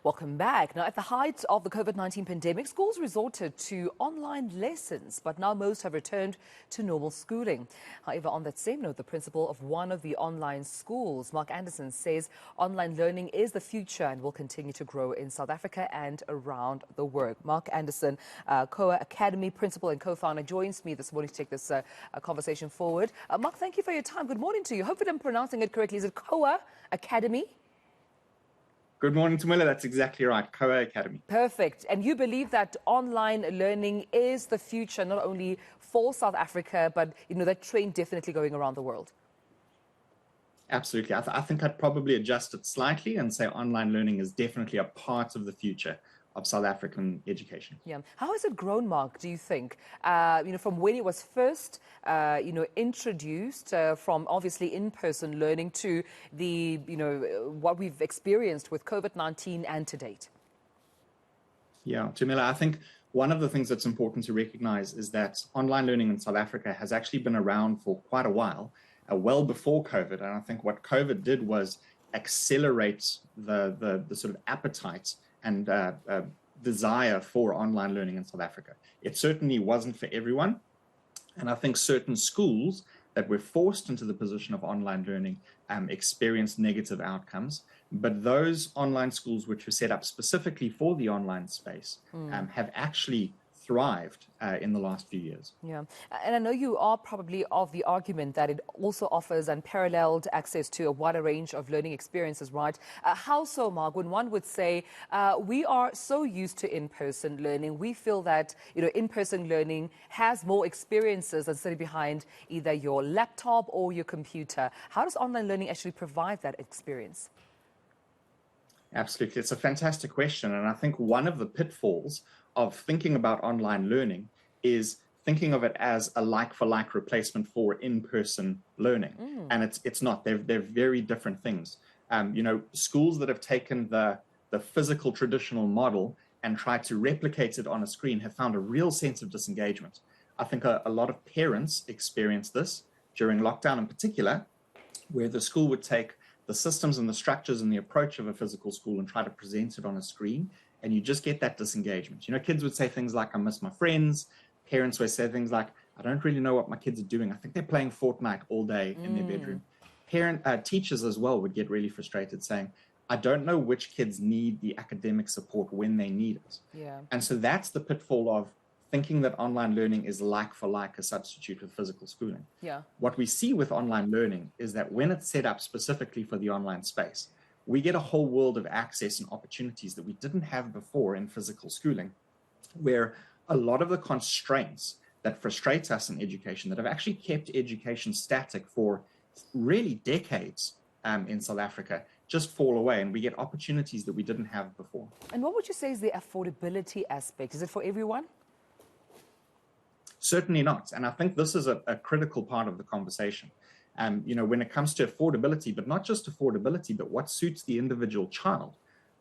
Welcome back. Now, at the height of the COVID-19 pandemic, schools resorted to online lessons, but now most have returned to normal schooling. However, on that same note, the principal of one of the online schools, Mark Anderson, says online learning is the future and will continue to grow in South Africa and around the world. Mark Anderson, COA Academy principal and co-founder, joins me this morning to take this conversation forward. Mark, thank you for your time. Good morning to you. Hopefully I'm pronouncing it correctly. Is it COA Academy? Good morning, Tamila. That's exactly right. COA Academy. Perfect. And you believe that online learning is the future, not only for South Africa, but, that trend definitely going around the world? Absolutely. I think I'd probably adjust it slightly and say online learning is definitely a part of the future of South African education. Yeah. How has it grown, Mark, do you think? From when it was first, introduced from obviously in-person learning to the, what we've experienced with COVID-19 and to date? Yeah, Jamila, I think one of the things that's important to recognize is that online learning in South Africa has actually been around for quite a while, well before COVID. And I think what COVID did was accelerate the sort of appetite and desire for online learning in South Africa. It certainly wasn't for everyone. And I think certain schools that were forced into the position of online learning experienced negative outcomes. But those online schools which were set up specifically for the online space have actually thrived in the last few years. Yeah, and I know you are probably of the argument that it also offers unparalleled access to a wider range of learning experiences, right? How so, Mark? When one would say we are so used to in-person learning, we feel that in-person learning has more experiences than sitting behind either your laptop or your computer. How does online learning actually provide that experience? Absolutely. It's a fantastic question. And I think one of the pitfalls of thinking about online learning is thinking of it as a like-for-like replacement for in-person learning. And it's not. They're very different things. Schools that have taken the physical traditional model and tried to replicate it on a screen have found a real sense of disengagement. I think a lot of parents experienced this during lockdown in particular, where the school would take the systems and the structures and the approach of a physical school and try to present it on a screen, and you just get that disengagement. Kids would say things like, I miss my friends. Parents would say things like, I don't really know what my kids are doing. I think they're playing Fortnite all day in their bedroom. Teachers as well would get really frustrated saying, I don't know which kids need the academic support when they need it. Yeah. And so that's the pitfall of thinking that online learning is like for like a substitute of physical schooling. Yeah. What we see with online learning is that when it's set up specifically for the online space, we get a whole world of access and opportunities that we didn't have before in physical schooling, where a lot of the constraints that frustrate us in education, that have actually kept education static for really decades in South Africa, just fall away, and we get opportunities that we didn't have before. And what would you say is the affordability aspect? Is it for everyone? Certainly not. And I think this is a critical part of the conversation. When it comes to affordability, but not just affordability, but what suits the individual child.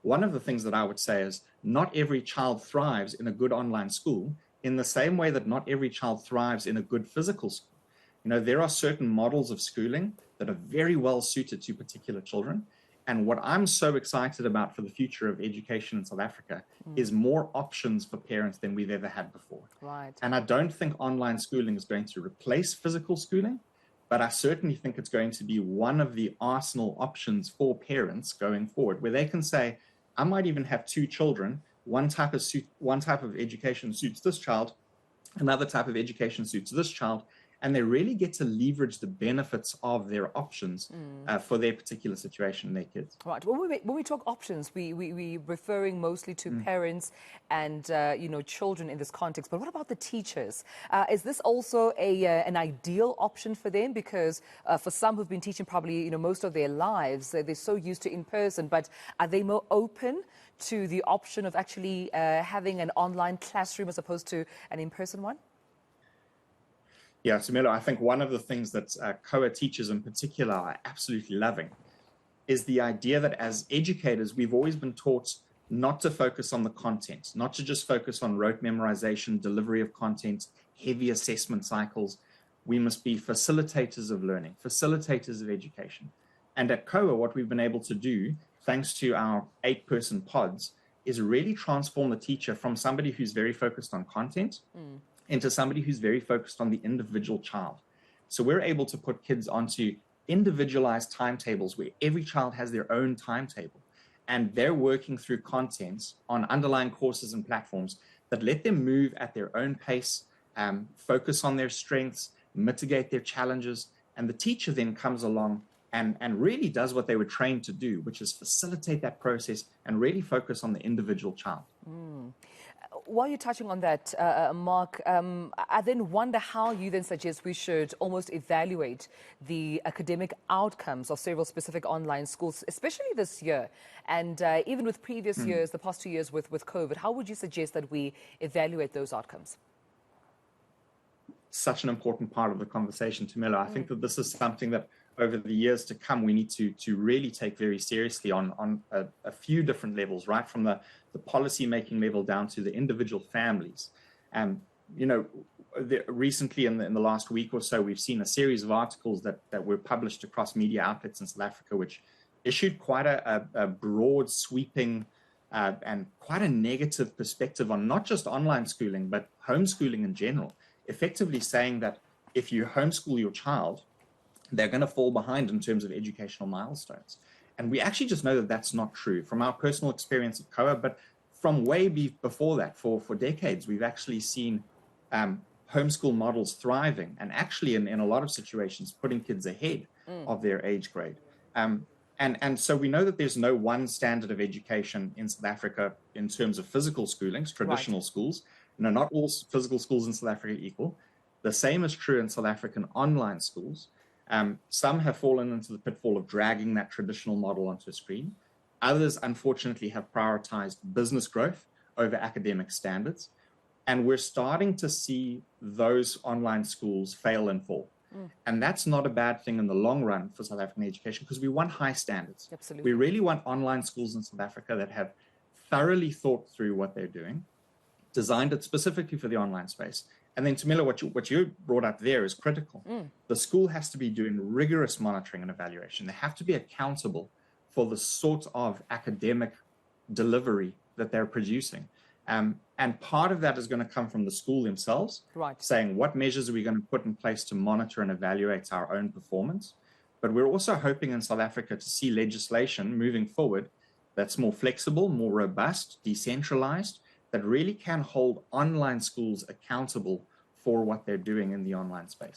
One of the things that I would say is not every child thrives in a good online school in the same way that not every child thrives in a good physical school. There are certain models of schooling that are very well suited to particular children. And what I'm so excited about for the future of education in South Africa is more options for parents than we've ever had before. Right. And I don't think online schooling is going to replace physical schooling, but I certainly think it's going to be one of the arsenal options for parents going forward, where they can say, I might even have two children. One type of education suits this child, another type of education suits this child, and they really get to leverage the benefits of their options for their particular situation and their kids. Right. When we talk options, we're referring mostly to parents and children in this context. But what about the teachers? Is this also an ideal option for them? Because for some who've been teaching probably most of their lives, they're so used to in person. But are they more open to the option of actually having an online classroom as opposed to an in-person one? Yeah, Samilo, I think one of the things that COA teachers in particular are absolutely loving is the idea that as educators, we've always been taught not to focus on the content, not to just focus on rote memorization, delivery of content, heavy assessment cycles. We must be facilitators of learning, facilitators of education. And at COA, what we've been able to do thanks to our 8-person pods, is really transform the teacher from somebody who's very focused on content into somebody who's very focused on the individual child. So we're able to put kids onto individualized timetables where every child has their own timetable, and they're working through content on underlying courses and platforms that let them move at their own pace, focus on their strengths, mitigate their challenges, and the teacher then comes along and really does what they were trained to do, which is facilitate that process and really focus on the individual child. While you're touching on that, Mark, I then wonder how you then suggest we should almost evaluate the academic outcomes of several specific online schools, especially this year, and even with previous years, the past 2 years with COVID. How would you suggest that we evaluate those outcomes? Such an important part of the conversation, Tamila. I think that this is something that over the years to come, we need to really take very seriously on a few different levels, right from the policy making level down to the individual families. Recently in the last week or so, we've seen a series of articles that were published across media outlets in South Africa, which issued quite a broad, sweeping and quite a negative perspective on not just online schooling, but homeschooling in general, effectively saying that if you homeschool your child, they're going to fall behind in terms of educational milestones. And we actually just know that that's not true from our personal experience at COA, but from way before that, for decades, we've actually seen homeschool models thriving and actually in a lot of situations putting kids ahead of their age grade. And so we know that there's no one standard of education in South Africa in terms of physical schoolings, traditional schools. No, not all physical schools in South Africa are equal. The same is true in South African online schools. Some have fallen into the pitfall of dragging that traditional model onto a screen. Others, unfortunately, have prioritized business growth over academic standards. And we're starting to see those online schools fail and fall. And that's not a bad thing in the long run for South African education, because we want high standards. Absolutely. We really want online schools in South Africa that have thoroughly thought through what they're doing, designed it specifically for the online space. And then, Tamila, what you brought up there is critical. The school has to be doing rigorous monitoring and evaluation. They have to be accountable for the sort of academic delivery that they're producing. And part of that is going to come from the school themselves, saying what measures are we going to put in place to monitor and evaluate our own performance. But we're also hoping in South Africa to see legislation moving forward that's more flexible, more robust, decentralized, that really can hold online schools accountable for what they're doing in the online space.